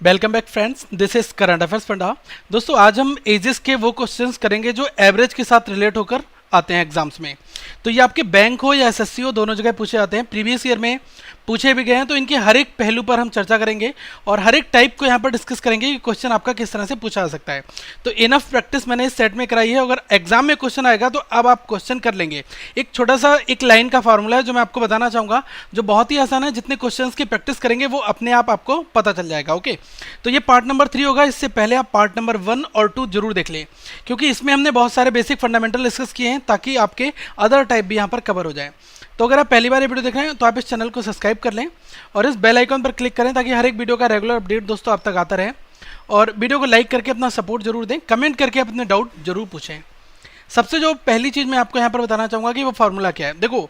Welcome back friends, this is current affairs funda. दोस्तों आज हम एजेस के वो क्वेश्चंस करेंगे जो एवरेज के साथ रिलेट होकर आते हैं एग्जाम्स में। तो ये आपके बैंक हो या एसएससी हो, दोनों जगह पूछे जाते हैं, प्रीवियस ईयर में पूछे भी गए हैं। तो इनके हर एक पहलू पर हम चर्चा करेंगे और हर एक टाइप को यहाँ पर डिस्कस करेंगे कि क्वेश्चन आपका किस तरह से पूछा जा सकता है। तो इनफ प्रैक्टिस मैंने इस सेट में कराई है। अगर एग्जाम में क्वेश्चन आएगा तो अब आप क्वेश्चन कर लेंगे। एक छोटा सा एक लाइन का फॉर्मूला है जो मैं आपको बताना चाहूँगा, जो बहुत ही आसान है। जितने क्वेश्चन की प्रैक्टिस करेंगे वो अपने आप आपको पता चल जाएगा। ओके, तो ये पार्ट नंबर 3 होगा। इससे पहले आप पार्ट नंबर 1 और 2 जरूर देख लें, क्योंकि इसमें हमने बहुत सारे बेसिक फंडामेंटल डिस्कस किए हैं ताकि आपके अदर टाइप भी यहाँ पर कवर हो जाए। तो अगर आप पहली बार ये वीडियो देख रहे हैं तो आप इस चैनल को सब्सक्राइब कर लें और इस बेल आइकन पर क्लिक करें ताकि हर एक वीडियो का रेगुलर अपडेट दोस्तों आप तक आता रहे। और वीडियो को लाइक करके अपना सपोर्ट जरूर दें, कमेंट करके अपने डाउट जरूर पूछें। सबसे जो पहली चीज़ मैं आपको यहाँ पर बताना चाहूँगा कि वो फार्मूला क्या है। देखो,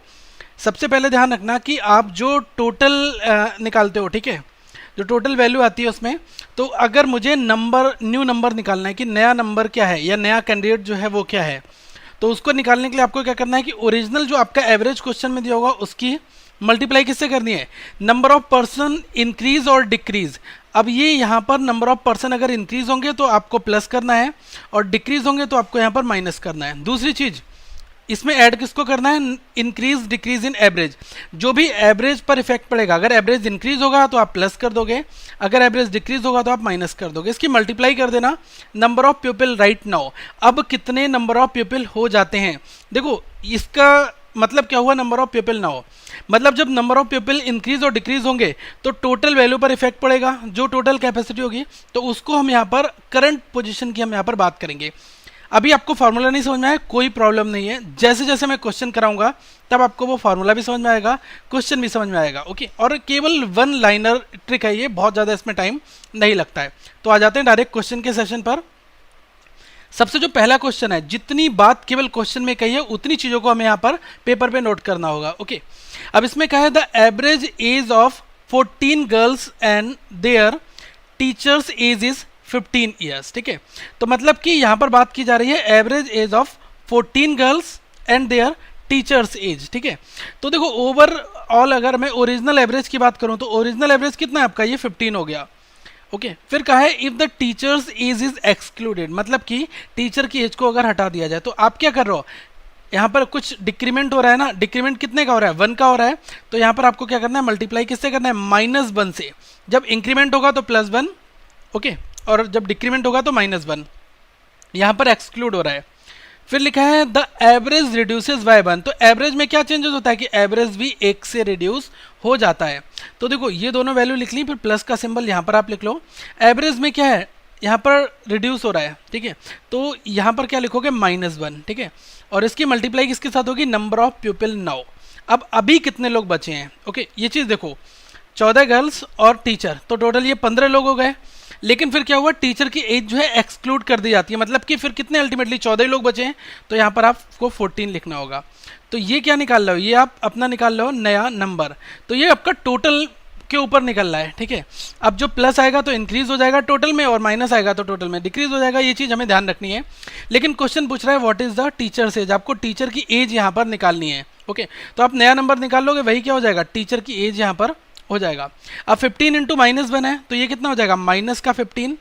सबसे पहले ध्यान रखना कि आप जो टोटल निकालते हो, ठीक है, जो टोटल वैल्यू आती है उसमें, तो अगर मुझे न्यू नंबर निकालना है कि नया नंबर क्या है या नया कैंडिडेट जो है वो क्या है, तो उसको निकालने के लिए आपको क्या करना है कि ओरिजिनल जो आपका एवरेज क्वेश्चन में दिया होगा उसकी मल्टीप्लाई किससे करनी है, नंबर ऑफ पर्सन इंक्रीज और डिक्रीज। अब ये यहाँ पर नंबर ऑफ पर्सन अगर इंक्रीज होंगे तो आपको प्लस करना है और डिक्रीज होंगे तो आपको यहाँ पर माइनस करना है। दूसरी चीज़ इसमें ऐड किसको करना है, इंक्रीज डिक्रीज इन एवरेज। जो भी एवरेज पर इफेक्ट पड़ेगा, अगर एवरेज इंक्रीज होगा तो आप प्लस कर दोगे, अगर एवरेज डिक्रीज होगा तो आप माइनस कर दोगे। इसकी मल्टीप्लाई कर देना, number of people right now. अब कितने नंबर ऑफ पीपल हो जाते हैं, देखो इसका मतलब क्या हुआ, नंबर ऑफ पीपल नाउ मतलब जब नंबर ऑफ पीपल इंक्रीज और डिक्रीज होंगे तो टोटल वैल्यू पर इफेक्ट पड़ेगा, जो टोटल कैपेसिटी होगी, तो उसको हम यहाँ पर करंट पोजीशन की हम यहाँ पर बात करेंगे। अभी आपको फार्मूला नहीं समझ में आया, कोई प्रॉब्लम नहीं है। जैसे जैसे मैं क्वेश्चन कराऊंगा तब आपको वो फार्मूला भी समझ में आएगा, क्वेश्चन भी समझ में आएगा। ओके, और केवल वन लाइनर ट्रिक है ये, बहुत ज़्यादा इसमें टाइम नहीं लगता है। तो आ जाते हैं डायरेक्ट क्वेश्चन के सेशन पर। सबसे जो पहला क्वेश्चन है, जितनी बात केवल क्वेश्चन में कही है उतनी चीज़ों को हमें यहाँ पर पेपर पे नोट करना होगा। ओके, अब इसमें कहा है the average age of 14 girls and their teacher's age is 15 years. ठीक है, तो मतलब कि यहाँ पर बात की जा रही है average age of 14 girls and their teacher's age. ठीक है, तो देखो ओवरऑल अगर मैं ओरिजिनल एवरेज की बात करूँ तो ओरिजिनल एवरेज कितना है आपका, ये 15 हो गया। ओके, फिर कहा है if the teacher's age is excluded, मतलब कि टीचर की एज को अगर हटा दिया जाए तो आप क्या कर रहे हो, यहाँ पर कुछ डिक्रीमेंट हो रहा है ना, डिक्रीमेंट कितने का हो रहा है, 1 का हो रहा है। तो यहाँ पर आपको क्या करना है, मल्टीप्लाई किससे करना है, -1 से। जब इंक्रीमेंट होगा तो +1, ओके, और जब डिक्रीमेंट होगा तो -1। यहाँ पर एक्सक्लूड हो रहा है। फिर लिखा है द एवरेज रिड्यूसेस बाय 1, तो एवरेज में क्या चेंजेस होता है कि एवरेज भी 1 से रिड्यूस हो जाता है। तो देखो ये दोनों वैल्यू लिख ली, फिर प्लस का सिंबल यहाँ पर आप लिख लो। एवरेज में क्या है, यहाँ पर रिड्यूस हो रहा है, ठीक है, तो यहाँ पर क्या लिखोगे, -1। ठीक है, और इसकी मल्टीप्लाई किसके साथ होगी, नंबर ऑफ पीपल नाउ। अब अभी कितने लोग बचे हैं, ओके, ये चीज़ देखो, 14 गर्ल्स और टीचर, तो टोटल ये 15 लोग हो गए। लेकिन फिर क्या हुआ, टीचर की एज जो है एक्सक्लूड कर दी जाती है, मतलब कि फिर कितने अल्टीमेटली 14 लोग बचे हैं, तो यहाँ पर आपको 14 लिखना होगा। तो ये क्या निकाल रहे हो, ये आप अपना निकाल रहे हो नया नंबर, तो ये आपका टोटल के ऊपर निकल रहा है। ठीक है, अब जो प्लस आएगा तो इंक्रीज हो जाएगा टोटल में और माइनस आएगा तो टोटल में डिक्रीज हो जाएगा, ये चीज़ हमें ध्यान रखनी है। लेकिन क्वेश्चन पूछ रहा है what is the teacher's age, आपको टीचर की एज यहाँ पर निकालनी है। ओके, तो आप नया नंबर निकाल लोगे, वही क्या हो जाएगा, टीचर की एज यहाँ पर हो जाएगा। अब 15 इंटू -1 है तो ये कितना हो जाएगा, माइनस का 15।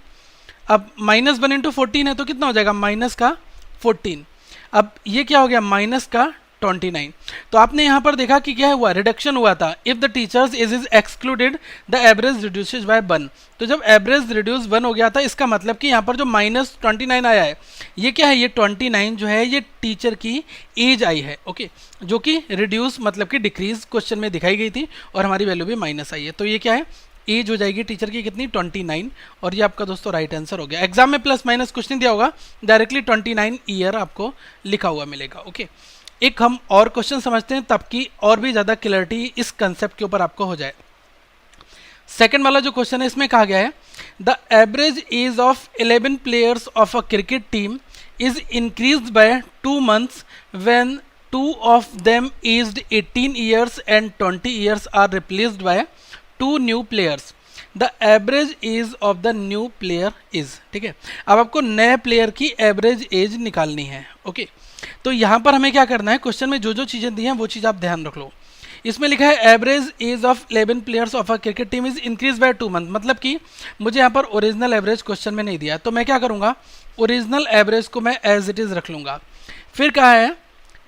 अब -1 इंटू 14 है तो कितना हो जाएगा, माइनस का 14। अब ये क्या हो गया, माइनस का 29। तो आपने यहाँ पर देखा कि क्या हुआ, रिडक्शन हुआ था। If the teacher's age is excluded the average reduces by 1, तो जब एवरेज रिड्यूस 1 हो गया था, इसका मतलब कि यहाँ पर जो -29 आया है, ये क्या है, ये 29 जो है ये टीचर की एज आई है। ओके, जो कि रिड्यूस मतलब कि डिक्रीज क्वेश्चन में दिखाई गई थी और हमारी वैल्यू भी माइनस आई है। तो ये क्या है, एज हो जाएगी टीचर की कितनी, 29, और ये आपका दोस्तों राइट आंसर हो गया। एग्जाम में प्लस माइनस कुछ नहीं दिया होगा, डायरेक्टली 29 ईयर आपको लिखा हुआ मिलेगा। ओके, एक हम और क्वेश्चन समझते हैं ताकि और भी ज़्यादा क्लैरिटी इस कंसेप्ट के ऊपर आपको हो जाए। सेकंड वाला जो क्वेश्चन है इसमें कहा गया है the average age of 11 players of a cricket team is increased by 2 months when 2 of them aged 18 years and 20 years are replaced by 2 new players. The average age of the new player is. ठीक है, अब आपको नए player की average age निकालनी है। Okay, तो यहाँ पर हमें क्या करना है, क्वेश्चन में जो जो चीज़ें दी हैं वो चीज़ आप ध्यान रख लो। इसमें लिखा है average age of 11 players of a cricket team is increase bye 2 month, मतलब कि मुझे यहाँ पर ओरिजिनल एवरेज क्वेश्चन में नहीं दिया, तो मैं क्या करूँगा, ओरिजिनल एवरेज को मैं एज इट इज़ रख लूँगा। फिर कहा है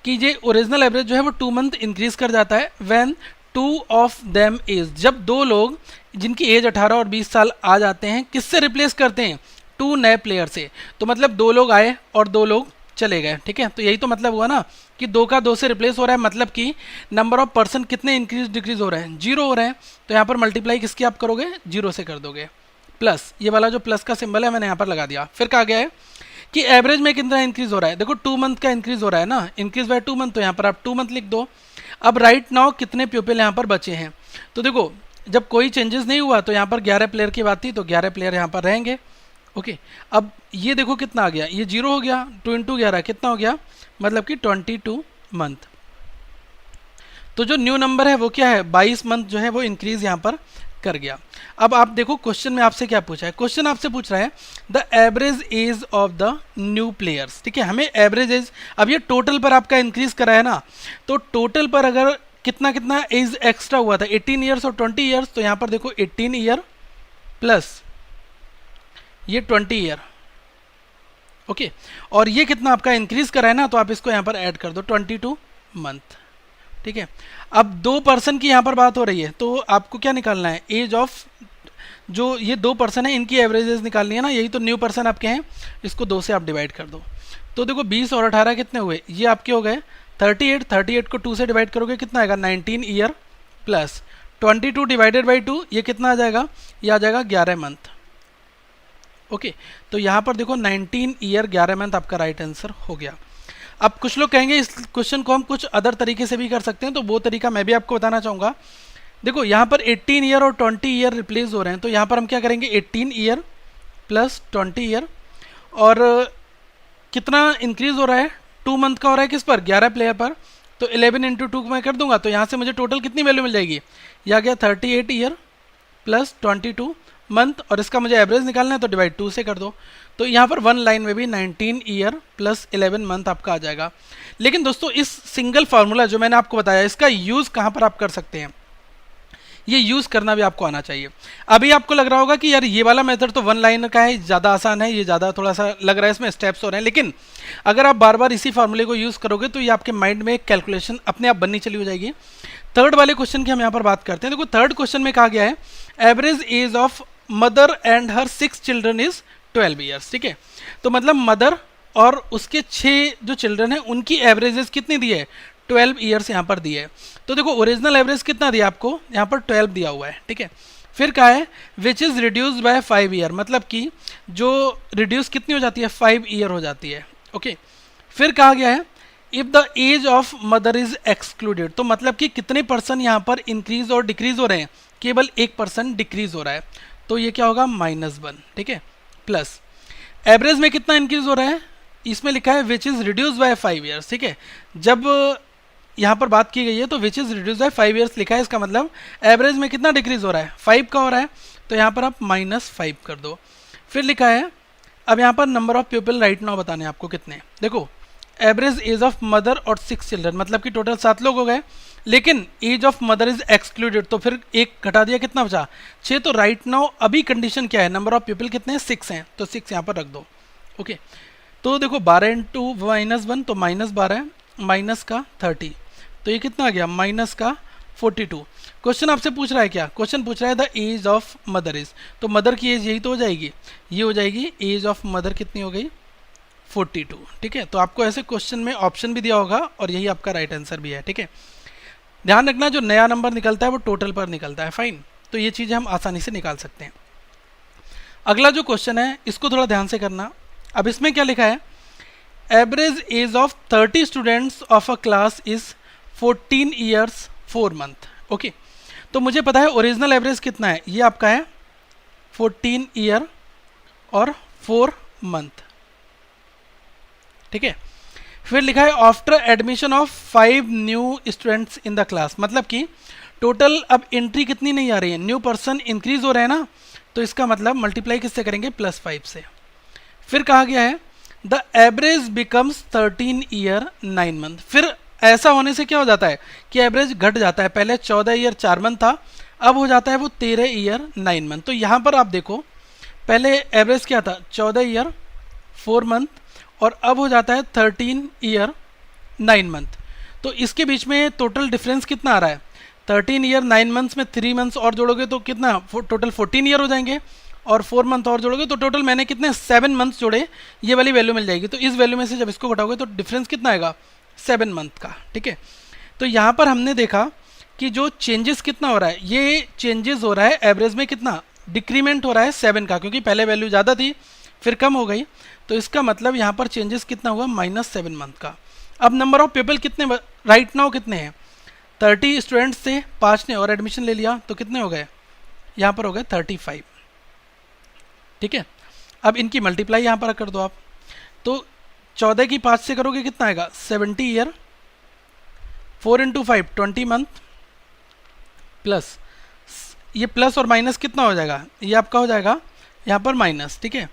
कि ये ओरिजिनल एवरेज जो है वो 2 मंथ इंक्रीज कर जाता है व्हेन 2 ऑफ देम एज, जब दो लोग जिनकी एज 18 और 20 साल आ जाते हैं, किससे रिप्लेस करते हैं, 2 नए प्लेयर से। तो मतलब 2 लोग आए और 2 लोग चले गए, ठीक है। तो यही तो मतलब हुआ ना कि 2 का 2 से रिप्लेस हो रहा है, मतलब कि नंबर ऑफ पर्सन कितने इंक्रीज डिक्रीज हो रहे हैं, 0 हो रहे हैं। तो यहाँ पर मल्टीप्लाई किसकी आप करोगे, 0 से कर दोगे, प्लस ये वाला जो प्लस का सिंबल है मैंने यहाँ पर लगा दिया। फिर कहा गया है कि एवरेज में कितना इंक्रीज हो रहा है, देखो 2 मंथ का इंक्रीज हो रहा है ना, इंक्रीज बाय 2 मंथ, तो यहाँ पर आप 2 मंथ लिख दो। अब राइट नाउ कितने प्यूपिल यहाँ पर बचे हैं, तो देखो जब कोई चेंजेस नहीं हुआ तो यहाँ पर 11 प्लेयर की बात थी, तो 11 प्लेयर यहाँ पर रहेंगे। ओके, अब ये देखो कितना आ गया, ये 0 हो गया, 2 इंटू 11 कितना हो गया, मतलब कि 22 मंथ। तो जो न्यू नंबर है वो क्या है, 22 मंथ जो है वो इंक्रीज यहाँ पर कर गया। अब आप देखो क्वेश्चन में आपसे क्या पूछा है, क्वेश्चन आपसे पूछ रहा है the average age of the new players, ठीक है। हमें एवरेज एज, अब ये टोटल पर आपका इंक्रीज करा है ना, तो टोटल पर अगर कितना कितना एज एक्स्ट्रा हुआ था, 18 ईयर्स और 20 ईयर्स, तो यहाँ पर देखो 18 ईयर प्लस ये 20 ईयर, ओके। और ये कितना आपका इंक्रीज करा है ना, तो आप इसको यहाँ पर ऐड कर दो 22 मंथ, ठीक है। अब 2 पर्सन की यहाँ पर बात हो रही है, तो आपको क्या निकालना है, एज ऑफ जो ये 2 पर्सन है इनकी एवरेजेस निकालनी है ना, यही तो न्यू पर्सन आपके हैं, इसको 2 से आप डिवाइड कर दो। तो देखो 20 और 18 कितने हुए, ये आपके हो गए 38, 38 को 2 से डिवाइड करोगे कितना आएगा, 19 ईयर प्लस 22 डिवाइडेड बाई 2, ये कितना आ जाएगा, ये आ जाएगा 11 मंथ, ओके। तो यहाँ पर देखो 19 ईयर 11 मंथ आपका राइट आंसर हो गया। अब कुछ लोग कहेंगे इस क्वेश्चन को हम कुछ अदर तरीके से भी कर सकते हैं, तो वो तरीका मैं भी आपको बताना चाहूँगा। देखो यहाँ पर 18 ईयर और 20 ईयर रिप्लेस हो रहे हैं, तो यहाँ पर हम क्या करेंगे, 18 ईयर प्लस 20 ईयर, और कितना इंक्रीज हो रहा है, 2 मंथ का हो रहा है किस पर, 11 प्लेयर पर, तो 11 इंटू 2 मैं कर दूंगा, तो यहाँ से मुझे टोटल कितनी वैल्यू मिल जाएगी, यह आ गया 38 ईयर प्लस 22 मंथ, और इसका मुझे एवरेज निकालना है तो डिवाइड 2 से कर दो। तो यहाँ पर 1 लाइन में भी 19 ईयर प्लस 11 मंथ आपका आ जाएगा। लेकिन दोस्तों इस सिंगल फार्मूला जो मैंने आपको बताया, इसका यूज़ कहाँ पर आप कर सकते हैं, ये यूज़ करना भी आपको आना चाहिए। अभी आपको लग रहा होगा कि यार ये वाला मेथड तो 1 लाइन का है, ज़्यादा आसान है, ये ज़्यादा थोड़ा सा लग रहा है इसमें स्टेप्स हो रहे हैं, लेकिन अगर आप बार बार इसी फार्मूले को यूज़ करोगे तो ये आपके माइंड में एक कैलकुलेशन अपने आप बननी चली हो जाएगी। थर्ड वाले क्वेश्चन की हम यहाँ पर बात करते हैं। देखो थर्ड क्वेश्चन में कहा गया है average age of mother and her 6 children is 12 years, ठीक है। तो मतलब मदर और उसके 6 जो चिल्ड्रन हैं उनकी एवरेजेस कितनी दी है, 12 ईयर्स यहाँ पर दी है। तो देखो ओरिजिनल एवरेज कितना दिया आपको, यहाँ पर 12 दिया हुआ है, ठीक है। फिर कहा है which is reduced by 5 year, मतलब कि जो रिड्यूस कितनी हो जाती है, 5 ईयर हो जाती है, ओके। फिर कहा गया है if the age of mother is excluded, तो मतलब कि कितने पर्सन यहाँ पर इंक्रीज और डिक्रीज हो रहे हैं, केवल 1% डिक्रीज हो रहा है, तो ये क्या होगा -1, ठीक है। प्लस एवरेज में कितना इंक्रीज हो रहा है, इसमें लिखा है which is reduce by 5 years, ठीक है। जब यहाँ पर बात की गई है तो which is reduce by 5 years लिखा है, इसका मतलब एवरेज में कितना डिक्रीज हो रहा है, 5 का हो रहा है, तो यहाँ पर आप -5 कर दो। फिर लिखा है अब यहाँ पर number of people right now बताने हैं आपको कितने, देखो एवरेज एज ऑफ मदर और 6 चिल्ड्रन, मतलब कि टोटल 7 लोग हो गए, लेकिन age of mother is excluded, तो फिर एक घटा दिया, कितना बचा 6। तो राइट नाउ अभी कंडीशन क्या है, नंबर ऑफ पीपल कितने हैं, 6 हैं, तो 6 यहाँ पर रख दो, ओके। तो देखो 12 इंटू -1 तो -12 माइनस का 30, तो ये कितना आ गया माइनस का 42। क्वेश्चन आपसे पूछ रहा है क्या, क्वेश्चन पूछ रहा है the age of mother is, तो मदर की एज यही तो हो जाएगी, ये हो जाएगी एज ऑफ मदर कितनी हो गई 42, ठीक है। तो आपको ऐसे क्वेश्चन में ऑप्शन भी दिया होगा और यही आपका राइट आंसर भी है, ठीक है। ध्यान रखना जो नया नंबर निकलता है वो टोटल पर निकलता है, फाइन। तो ये चीज़ें हम आसानी से निकाल सकते हैं। अगला जो क्वेश्चन है इसको थोड़ा ध्यान से करना। अब इसमें क्या लिखा है, average age of 30 students of a class is 14 years 4 month, okay. तो मुझे पता है ओरिजिनल एवरेज कितना है, ये आपका है 14 ईयर और 4 मंथ, ठीक है। फिर लिखा है after admission of 5 new students in the class, मतलब कि टोटल अब एंट्री कितनी नहीं आ रही है, न्यू पर्सन इंक्रीज हो रहे हैं ना, तो इसका मतलब मल्टीप्लाई किससे करेंगे, +5 से। फिर कहा गया है the average becomes 13 year 9 month, फिर ऐसा होने से क्या हो जाता है कि एवरेज घट जाता है। पहले 14 ईयर 4 मंथ था, अब हो जाता है वो 13 ईयर 9 मंथ। तो यहाँ पर आप देखो पहले एवरेज क्या था 14 ईयर 4 मंथ, और अब हो जाता है 13 ईयर 9 मंथ। तो इसके बीच में टोटल डिफरेंस कितना आ रहा है, 13 ईयर 9 मंथ्स में 3 मंथ्स और जोड़ोगे तो कितना टोटल 14 ईयर हो जाएंगे, और 4 मंथ और जोड़ोगे तो टोटल मैंने कितने 7 मंथ्स जोड़े, ये वाली वैल्यू मिल जाएगी। तो इस वैल्यू में से जब इसको घटाओगे तो डिफरेंस कितना आएगा 7 मंथ का, ठीक है। तो यहाँ पर हमने देखा कि जो चेंजेस कितना हो रहा है, ये चेंजेस हो रहा है एवरेज में कितना डिक्रीमेंट हो रहा है 7 का, क्योंकि पहले वैल्यू ज़्यादा थी फिर कम हो गई। तो इसका मतलब यहाँ पर चेंजेस कितना हुआ -7 मंथ का। अब नंबर ऑफ पीपल कितने राइट नाउ कितने हैं, 30 स्टूडेंट्स थे, 5 ने और एडमिशन ले लिया तो कितने हो गए, यहाँ पर हो गए 35, ठीक है। अब इनकी मल्टीप्लाई यहाँ पर कर दो आप, तो 14 की 5 से करोगे कितना आएगा 70 ईयर, 4 इंटू 5 20 मंथ, प्लस ये प्लस और माइनस कितना हो जाएगा, ये आपका हो जाएगा यहाँ पर माइनस, ठीक है।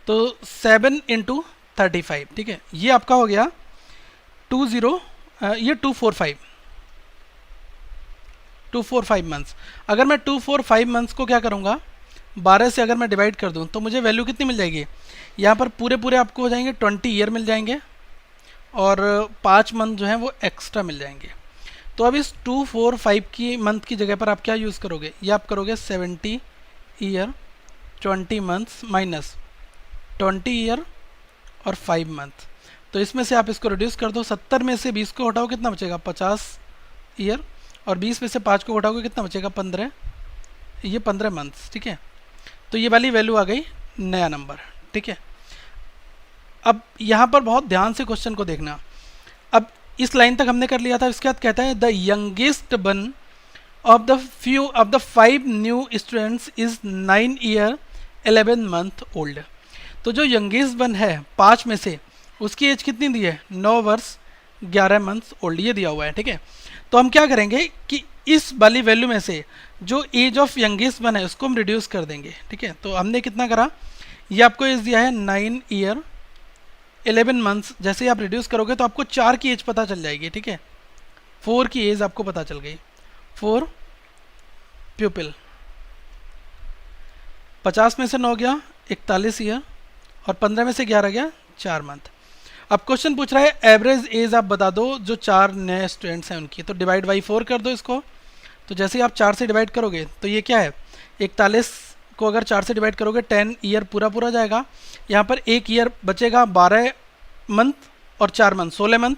तो 7 इंटू 35, ठीक है, ये आपका हो गया 245 मंथ्स। अगर मैं 245 मंथ्स को क्या करूँगा 12 से अगर मैं डिवाइड कर दूँ तो मुझे वैल्यू कितनी मिल जाएगी, यहाँ पर पूरे पूरे आपको हो जाएंगे 20 ईयर मिल जाएंगे, और 5 मंथ जो हैं वो एक्स्ट्रा मिल जाएंगे। तो अब इस 245 की मंथ की जगह पर आप क्या यूज़ करोगे, ये आप करोगे 70 ईयर 20 मंथ्स माइनस 20 ईयर और 5 मंथ। तो इसमें से आप इसको रिड्यूस कर दो, 70 में से 20 को हटाओ कितना बचेगा 50 ईयर, और 20 में से 5 को हटाओगे कितना बचेगा 15, ये 15 मंथ्स, ठीक है। तो ये वाली वैल्यू आ गई नया नंबर, ठीक है। अब यहाँ पर बहुत ध्यान से क्वेश्चन को देखना। अब इस लाइन तक हमने कर लिया था, इसके बाद कहता है the youngest one of the 5 new students is 9 year 11 month old. तो जो यंगेस्ट वन है 5 में से, उसकी एज कितनी दी है 9 वर्ष 11 मंथ्स ओल्ड, ये दिया हुआ है, ठीक है। तो हम क्या करेंगे कि इस वाली वैल्यू में से जो एज ऑफ यंगेस्ट वन है उसको हम रिड्यूस कर देंगे, ठीक है। तो हमने कितना करा, ये आपको एज दिया है 9 ईयर 11 मंथ्स, जैसे ही आप रिड्यूस करोगे तो आपको 4 की एज पता चल जाएगी, ठीक है। 4 की एज आपको पता चल गई, 4 प्यूपिल, 50 में से 9 गया 41 ईयर, और 15 में से 11 गया 4 मंथ। अब क्वेश्चन पूछ रहा है एवरेज एज आप बता दो जो 4 नए स्टूडेंट्स हैं उनकी, तो डिवाइड बाई 4 कर दो इसको। तो जैसे ही आप 4 से डिवाइड करोगे तो ये क्या है 41 को अगर 4 से डिवाइड करोगे 10 ईयर पूरा पूरा जाएगा, यहाँ पर 1 ईयर बचेगा 12 मंथ और 4 मंथ 16 मंथ,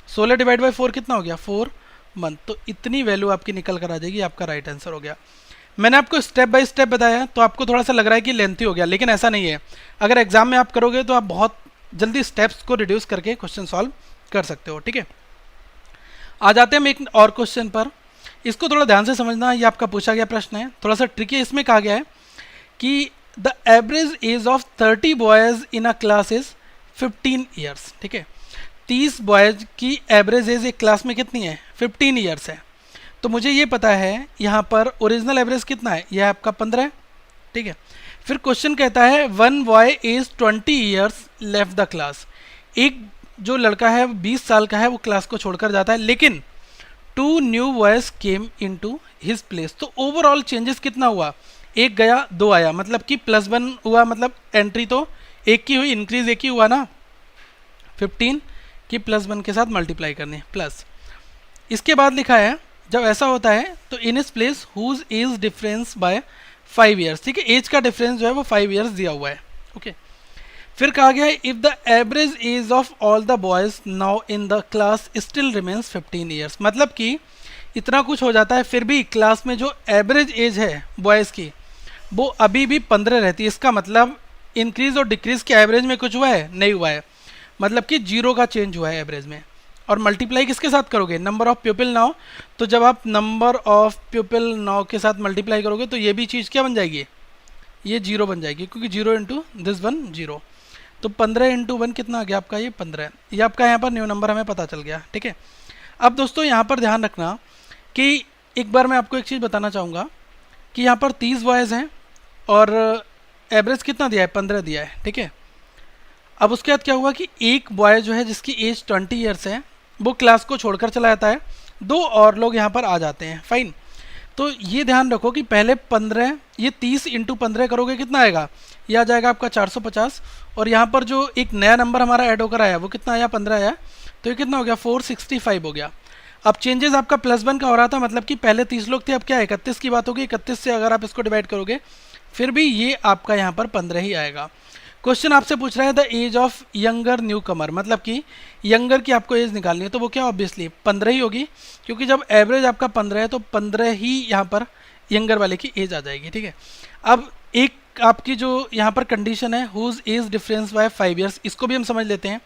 16 डिवाइड बाई 4 कितना हो गया 4 मंथ। तो इतनी वैल्यू आपकी निकल कर आ जाएगी, आपका राइट आंसर हो गया। मैंने आपको स्टेप बाय स्टेप बताया तो आपको थोड़ा सा लग रहा है कि लेंथी हो गया, लेकिन ऐसा नहीं है। अगर एग्जाम में आप करोगे तो आप बहुत जल्दी स्टेप्स को रिड्यूस करके क्वेश्चन सॉल्व कर सकते हो, ठीक है। आ जाते हैं हम एक और क्वेश्चन पर, इसको थोड़ा ध्यान से समझना, ये आपका पूछा गया प्रश्न है, थोड़ा सा ट्रिकी। इसमें कहा गया है कि the average age of 30 boys in a class is 15 years, ठीक है। 30 बॉयज़ की एवरेज एज एक क्लास में कितनी है 15 ईयर्स है। तो मुझे ये पता है यहाँ पर ओरिजिनल एवरेज कितना है, यह आपका 15 है, ठीक है। फिर क्वेश्चन कहता है 1 boy is 20 years left the class, एक जो लड़का है 20 साल का है वो क्लास को छोड़कर जाता है, लेकिन 2 new boys came into his place. तो ओवरऑल चेंजेस कितना हुआ, एक गया 2 आया, मतलब कि +1 हुआ, मतलब एंट्री तो एक की हुई, इंक्रीज एक ही हुआ ना। 15 की +1 के साथ मल्टीप्लाई करनी प्लस। इसके बाद लिखा है जब ऐसा होता है तो इन इस place whose age difference by 5 years, ठीक है। एज का डिफरेंस जो है वो 5 ईयर्स दिया हुआ है, ओके। फिर कहा गया है if the average age of all the boys now in the class still remains 15 years, मतलब कि इतना कुछ हो जाता है फिर भी क्लास में जो एवरेज एज है बॉयज़ की वो अभी भी 15 रहती है। इसका मतलब इंक्रीज और डिक्रीज के एवरेज में कुछ हुआ है, नहीं हुआ है, मतलब कि 0 का चेंज हुआ है एवरेज में। और मल्टीप्लाई किसके साथ करोगे, नंबर ऑफ पीपल नाउ। तो जब आप नंबर ऑफ पीपल नाउ के साथ मल्टीप्लाई करोगे तो ये भी चीज़ क्या बन जाएगी, ये 0 बन जाएगी, क्योंकि 0 इंटू दिस 1 0। तो 15 इंटू 1 कितना आ गया आपका, ये 15। ये आपका यहाँ पर न्यू नंबर हमें पता चल गया, ठीक है। अब दोस्तों यहाँ पर ध्यान रखना कि एक बार मैं आपको एक चीज़ बताना चाहूँगा कि यहाँ पर 30 बॉयज़ हैं और एवरेज कितना दिया है 15 दिया है, ठीक है। अब उसके बाद क्या हुआ कि एक बॉय जो है जिसकी एज 20 ईयर्स है वो क्लास को छोड़कर चला जाता है, 2 और लोग यहाँ पर आ जाते हैं, फाइन। तो ये ध्यान रखो कि पहले 15, ये 30 इंटू 15 करोगे कितना आएगा, ये आ जाएगा आपका 450, और यहाँ पर जो एक नया नंबर हमारा ऐड होकर आया वो कितना आया, 15 आया, तो ये कितना हो गया, 465 हो गया। अब चेंजेस आपका +1 का हो रहा था, मतलब कि पहले 30 लोग थे, अब क्या 31 की बात होगी, 31 से अगर आप इसको डिवाइड करोगे फिर भी ये आपका यहाँ पर 15 ही आएगा। क्वेश्चन आपसे पूछ रहा है the age of younger newcomer, मतलब कि यंगर की आपको एज निकालनी है, तो वो क्या ऑब्वियसली 15 ही होगी, क्योंकि जब एवरेज आपका 15 है तो 15 ही यहाँ पर यंगर वाले की एज आ जाएगी, ठीक है। अब एक आपकी जो यहाँ पर कंडीशन है whose age difference by 5 years, इसको भी हम समझ लेते हैं।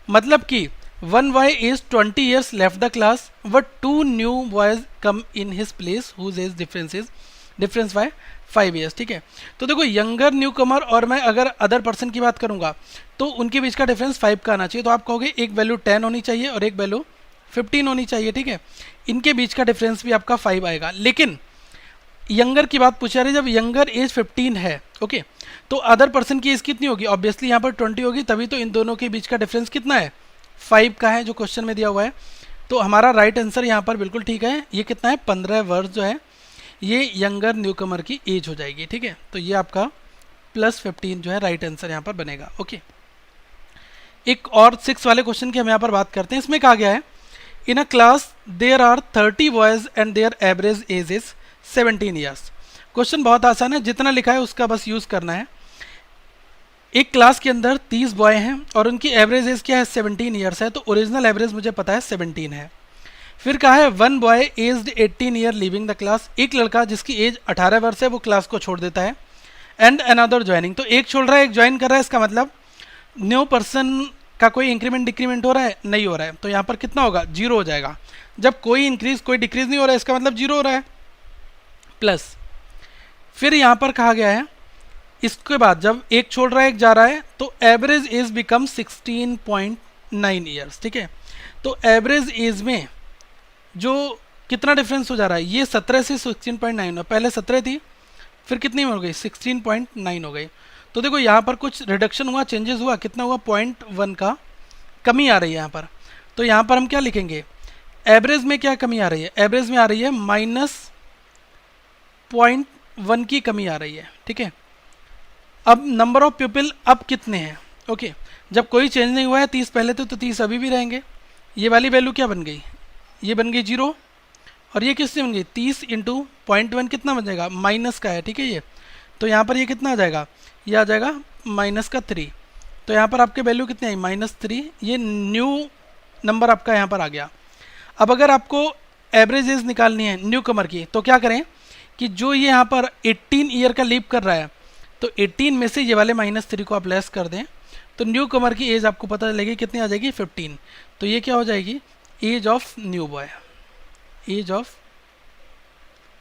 मतलब कि 1 boy is 20 years left the class but 2 new boys come in his place whose age difference by 5 years, ठीक है। तो देखो यंगर न्यू कमर और मैं अगर अदर पर्सन की बात करूंगा तो उनके बीच का डिफरेंस 5 का आना चाहिए, तो आप कहोगे एक वैल्यू 10 होनी चाहिए और एक वैल्यू 15 होनी चाहिए, ठीक है। इनके बीच का डिफरेंस भी आपका 5 आएगा, लेकिन यंगर की बात पूछा रही, जब यंगर एज 15 है, ओके, तो अदर पर्सन की एज कितनी होगी, ऑब्वियसली यहाँ पर 20 होगी, तभी तो इन दोनों के बीच का डिफरेंस कितना है, 5 का है, जो क्वेश्चन में दिया हुआ है। तो हमारा राइट आंसर यहाँ पर बिल्कुल ठीक है, ये कितना है, 15 वर्ष जो है ये यंगर न्यू कमर की एज हो जाएगी, ठीक है। तो ये आपका +15 जो है राइट आंसर यहाँ पर बनेगा, ओके। एक और 6 वाले क्वेश्चन की हम यहाँ पर बात करते हैं। इसमें कहा गया है in a class there are 30 boys and their average age is 17 years. Question बहुत आसान है, जितना लिखा है उसका बस यूज़ करना है। एक क्लास के अंदर 30 बॉय हैं और उनकी एवरेज एज क्या है, 17 ईयर्स है, तो ओरिजिनल एवरेज मुझे पता है 17 है। फिर कहा है 1 boy aged 18 year leaving the class, एक लड़का जिसकी एज 18 वर्ष है वो क्लास को छोड़ देता है, एंड अनदर ज्वाइनिंग, तो एक छोड़ रहा है एक ज्वाइन कर रहा है, इसका मतलब न्यू पर्सन का कोई इंक्रीमेंट डिक्रीमेंट हो रहा है, नहीं हो रहा है, तो यहाँ पर कितना होगा, 0 हो जाएगा। जब कोई इंक्रीज कोई डिक्रीज नहीं हो रहा है इसका मतलब 0 हो रहा है, प्लस फिर यहाँ पर कहा गया है इसके बाद जब एक छोड़ रहा है एक जा रहा है तो एवरेज एज बिकम 16.9 ईयर्स, ठीक है। तो एवरेज एज में जो कितना डिफरेंस हो जा रहा है, ये 17 से 16.9, पहले 17 थी फिर कितनी हो गई, 16.9 हो गई। तो देखो यहाँ पर कुछ रिडक्शन हुआ, चेंजेस हुआ, कितना हुआ, 0.1 का कमी आ रही है यहाँ पर। तो यहाँ पर हम क्या लिखेंगे, एवरेज में क्या कमी आ रही है, एवरेज में आ रही है -0.1 की कमी आ रही है, ठीक है। अब नंबर ऑफ पीपल अब कितने हैं, ओके, जब कोई चेंज नहीं हुआ है, 30 पहले थे तो 30 अभी भी रहेंगे। ये वाली वैल्यू क्या बन गई, ये बन गई 0, और ये किससे बन गई, 30 इंटू 0.1 कितना बन जाएगा, माइनस का है, ठीक है ये। तो यहाँ पर ये कितना आ जाएगा, ये आ जाएगा -3। तो यहाँ पर आपके वैल्यू कितनी आई, -3, ये न्यू नंबर आपका यहाँ पर आ गया। अब अगर आपको एवरेज एज निकालनी है न्यू कमर की, तो क्या करें कि जो ये यहाँ पर 18 ईयर का लीव कर रहा है, तो 18 में से ये वाले -3 को आप लेस कर दें, तो न्यू कमर की एज आपको पता चलेगी कितनी आ जाएगी, 15। तो ये क्या हो जाएगी, age of new boy, age of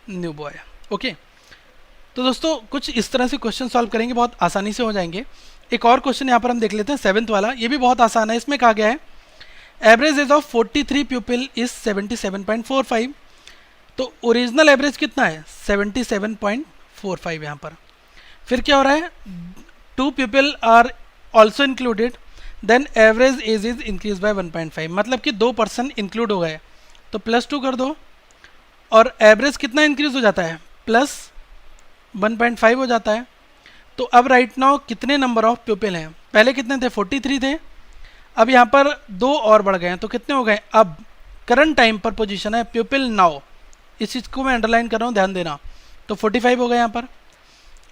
new boy, okay. तो दोस्तों कुछ इस तरह से क्वेश्चन सॉल्व करेंगे, बहुत आसानी से हो जाएंगे। एक और क्वेश्चन यहाँ पर हम देख लेते हैं 7th वाला, ये भी बहुत आसान है। इसमें कहा गया है average age of 43 people is 77.45, तो ओरिजिनल एवरेज कितना है, 77.45 यहाँ पर। फिर क्या हो रहा है, 2 people are also included, then average age is increase by 1.5, मतलब कि 2 पर्सन इंक्लूड हो गए, तो +2 कर दो, और एवरेज कितना इंक्रीज हो जाता है, +1.5 हो जाता है। तो अब राइट नाउ कितने नंबर ऑफ पीपल हैं, पहले कितने थे, 43 थे, अब यहाँ पर 2 और बढ़ गए हैं, तो कितने हो गए, अब करंट टाइम पर पोजीशन है पीपल नाउ, इस चीज़ को मैं अंडरलाइन कर रहा हूँ, ध्यान देना, तो 45 हो गए यहाँ पर।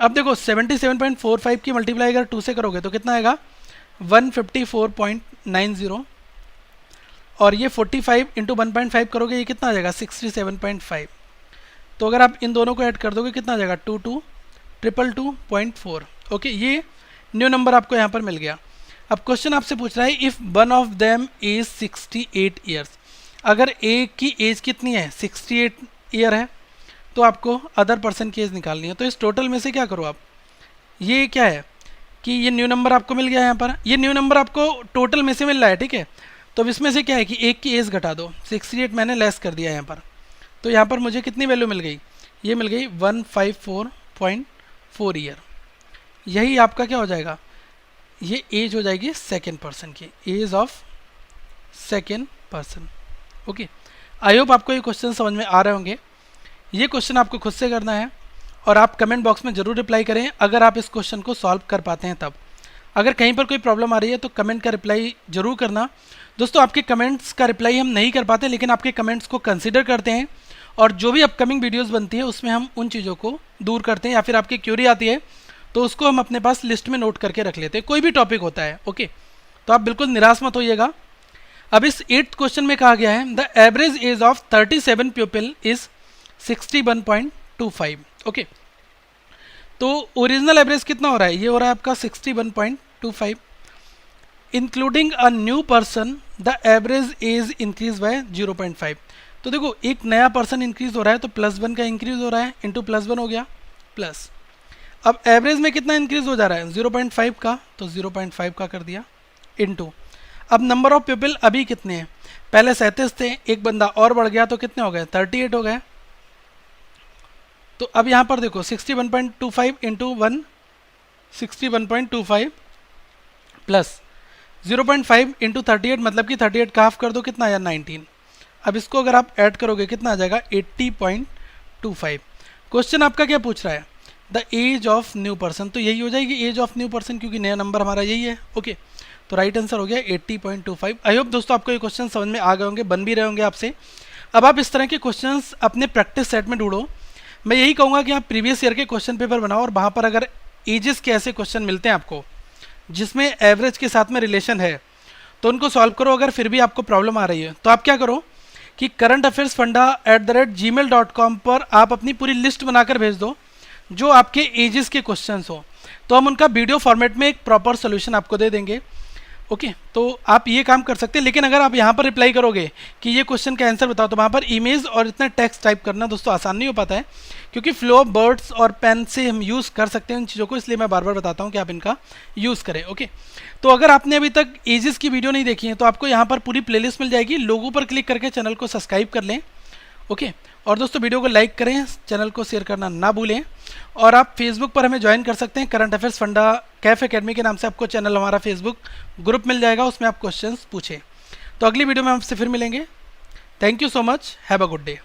अब देखो 77.45 की मल्टीप्लाई अगर 2 से करोगे तो कितना आएगा, 154.90, और ये 45 इंटू 1.5 करोगे, ये कितना आ जाएगा, 67.5। तो अगर आप इन दोनों को ऐड कर दोगे कितना आ जाएगा, 2222.4, ओके। ये न्यू नंबर आपको यहाँ पर मिल गया। अब क्वेश्चन आपसे पूछ रहा है if one of them is 68 years, अगर एक की एज कितनी है, 68 ईयर है, तो आपको अदर पर्सन की एज निकालनी है। तो इस टोटल में से क्या करो आप, ये क्या है कि ये न्यू नंबर आपको मिल गया यहाँ पर, ये न्यू नंबर आपको टोटल में से मिल रहा है, ठीक है। तो अब इसमें से क्या है कि एक की एज घटा दो, 68 मैंने लेस कर दिया यहाँ पर, तो यहाँ पर मुझे कितनी वैल्यू मिल गई, ये मिल गई 154.4 ईयर। यही आपका क्या हो जाएगा, ये एज हो जाएगी सेकेंड पर्सन की, age of second person. Okay, I hope आपको ये क्वेश्चन समझ में आ रहे होंगे। ये क्वेश्चन आपको खुद से करना है और आप कमेंट बॉक्स में ज़रूर रिप्लाई करें अगर आप इस क्वेश्चन को सॉल्व कर पाते हैं तब। अगर कहीं पर कोई प्रॉब्लम आ रही है तो कमेंट का रिप्लाई जरूर करना। दोस्तों आपके कमेंट्स का रिप्लाई हम नहीं कर पाते, लेकिन आपके कमेंट्स को कंसिडर करते हैं और जो भी अपकमिंग वीडियोस बनती है उसमें हम उन चीज़ों को दूर करते हैं, या फिर आपकी क्यूरी आती है तो उसको हम अपने पास लिस्ट में नोट करके रख लेते हैं, कोई भी टॉपिक होता है। ओके, तो आप बिल्कुल निराश मत होइएगा। अब इस 8th क्वेश्चन में कहा गया है the average age of 37 people is 61.25। Okay, तो ओरिजिनल एवरेज कितना हो रहा है, ये हो रहा है आपका 61.25। Including a new person the average as increase by 0.5। तो देखो एक नया पर्सन इंक्रीज हो रहा है तो +1 का इंक्रीज हो रहा है, इंटू +1 हो गया प्लस। अब एवरेज में कितना इंक्रीज हो जा रहा है 0.5 का, तो 0.5 का कर दिया इंटू। अब नंबर ऑफ पीपल अभी कितने हैं, पहले 37 थे, एक बंदा और बढ़ गया तो कितने हो गए 38 हो गए। तो अब यहाँ पर देखो 61.25 इंटू 1 61.25 प्लस 0.5 इंटू 38 मतलब कि 38 का हाफ कर दो, कितना आया 19। अब इसको अगर आप ऐड करोगे कितना आ जाएगा 80.25। क्वेश्चन आपका क्या पूछ रहा है the age of new person, तो यही हो जाएगी एज ऑफ न्यू पर्सन क्योंकि नया नंबर हमारा यही है। ओके, तो राइट आंसर हो गया 80.25। आई होप दोस्तों आपको ये क्वेश्चन समझ में आ गए होंगे, बन भी रहे होंगे आपसे। अब आप इस तरह के क्वेश्चंस अपने प्रैक्टिस सेट में ढूंढो। मैं यही कहूँगा कि आप प्रीवियस ईयर के क्वेश्चन पेपर बनाओ और वहाँ पर अगर एजेस के ऐसे क्वेश्चन मिलते हैं आपको जिसमें एवरेज के साथ में रिलेशन है तो उनको सॉल्व करो। अगर फिर भी आपको प्रॉब्लम आ रही है तो आप क्या करो कि currentaffairsfunda@gmail.com पर आप अपनी पूरी लिस्ट बनाकर भेज दो जो आपके एजेस के क्वेश्चंस हो, तो हम उनका वीडियो फॉर्मेट में एक प्रॉपर सोल्यूशन आपको दे देंगे। ओके, तो आप ये काम कर सकते हैं। लेकिन अगर आप यहाँ पर रिप्लाई करोगे कि ये क्वेश्चन का आंसर बताओ, तो वहाँ पर इमेज और इतना टेक्स्ट टाइप करना दोस्तों आसान नहीं हो पाता है, क्योंकि फ्लो ऑफ वर्ड्स और पेन से हम यूज़ कर सकते हैं इन चीज़ों को, इसलिए मैं बार बार बताता हूँ कि आप इनका यूज़ करें। ओके, तो अगर आपने अभी तक एजेस की वीडियो नहीं देखी है तो आपको यहाँ पर पूरी प्लेलिस्ट मिल जाएगी, लोगों पर क्लिक करके चैनल को सब्सक्राइब कर लें। ओके, और दोस्तों वीडियो को लाइक करें, चैनल को शेयर करना ना भूलें, और आप फेसबुक पर हमें ज्वाइन कर सकते हैं। Current affairs funda Kaif academy के नाम से आपको चैनल हमारा फेसबुक ग्रुप मिल जाएगा, उसमें आप क्वेश्चंस पूछें। तो अगली वीडियो में आपसे फिर मिलेंगे। Thank you so much, have a good day.